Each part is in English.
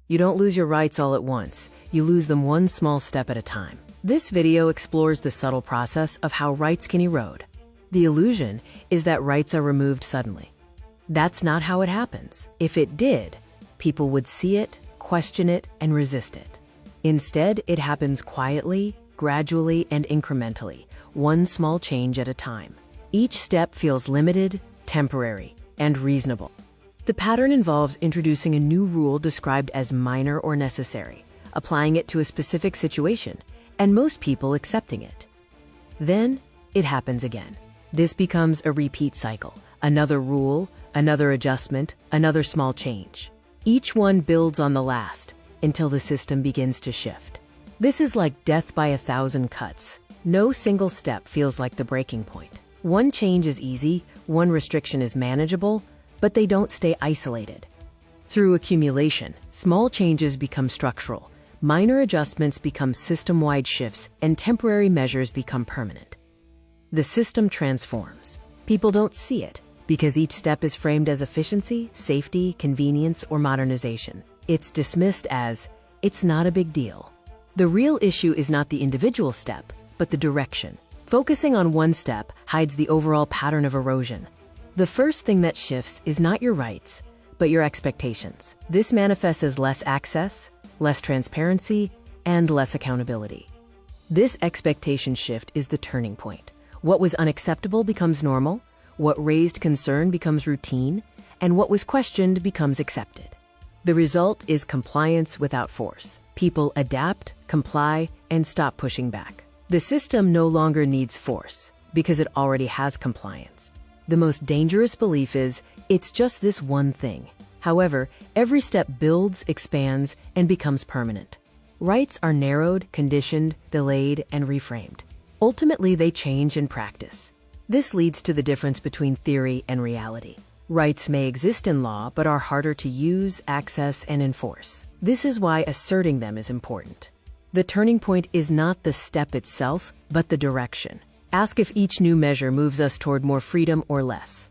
You don't lose your rights all at once. You lose them one small step at a time. This video explores the subtle process of how rights can erode. The illusion is that rights are removed suddenly. That's not how it happens. If it did, people would see it, question it, and resist it. Instead, it happens quietly, gradually, and incrementally, one small change at a time. Each step feels limited, temporary, and reasonable. The pattern involves introducing a new rule described as minor or necessary, applying it to a specific situation, and most people accepting it. Then, it happens again. This becomes a repeat cycle. Another rule, another adjustment, another small change. Each one builds on the last until the system begins to shift. This is like death by 1,000 cuts. No single step feels like the breaking point. One change is easy, one restriction is manageable, but they don't stay isolated. Through accumulation, small changes become structural, minor adjustments become system-wide shifts, and temporary measures become permanent. The system transforms. People don't see it because each step is framed as efficiency, safety, convenience, or modernization. It's dismissed as, it's not a big deal. The real issue is not the individual step, but the direction. Focusing on one step hides the overall pattern of erosion. The first thing that shifts is not your rights, but your expectations. This manifests as less access, less transparency, and less accountability. This expectation shift is the turning point. What was unacceptable becomes normal, what raised concern becomes routine, and what was questioned becomes accepted. The result is compliance without force. People adapt, comply, and stop pushing back. The system no longer needs force because it already has compliance. The most dangerous belief is, it's just this one thing. However, every step builds, expands, and becomes permanent. Rights are narrowed, conditioned, delayed, and reframed. Ultimately, they change in practice. This leads to the difference between theory and reality. Rights may exist in law, but are harder to use, access, and enforce. This is why asserting them is important. The turning point is not the step itself, but the direction. Ask if each new measure moves us toward more freedom or less.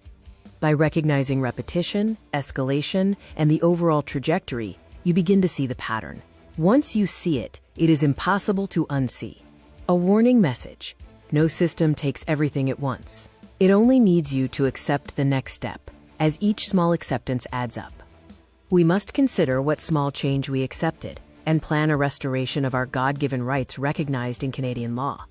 By recognizing repetition, escalation, and the overall trajectory, you begin to see the pattern. Once you see it, it is impossible to unsee. A warning message: no system takes everything at once. It only needs you to accept the next step, as each small acceptance adds up. We must consider what small change we accepted and plan a restoration of our God-given rights recognized in Canadian law.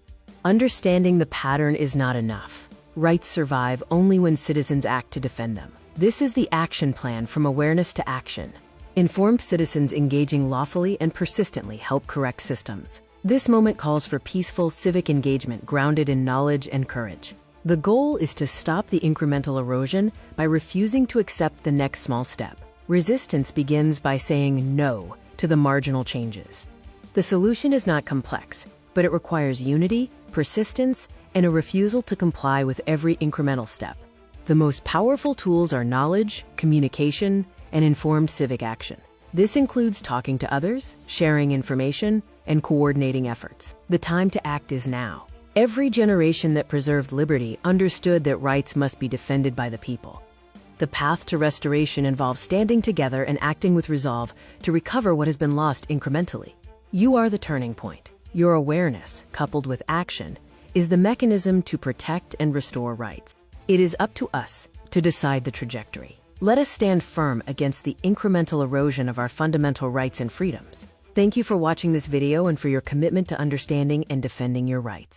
Understanding the pattern is not enough. Rights survive only when citizens act to defend them. This is the action plan from awareness to action. Informed citizens engaging lawfully and persistently help correct systems. This moment calls for peaceful civic engagement grounded in knowledge and courage. The goal is to stop the incremental erosion by refusing to accept the next small step. Resistance begins by saying no to the marginal changes. The solution is not complex, but it requires unity, persistence, and a refusal to comply with every incremental step. The most powerful tools are knowledge, communication, and informed civic action. This includes talking to others, sharing information, and coordinating efforts. The time to act is now. Every generation that preserved liberty understood that rights must be defended by the people. The path to restoration involves standing together and acting with resolve to recover what has been lost incrementally. You are the turning point. Your awareness, coupled with action, is the mechanism to protect and restore rights. It is up to us to decide the trajectory. Let us stand firm against the incremental erosion of our fundamental rights and freedoms. Thank you for watching this video and for your commitment to understanding and defending your rights.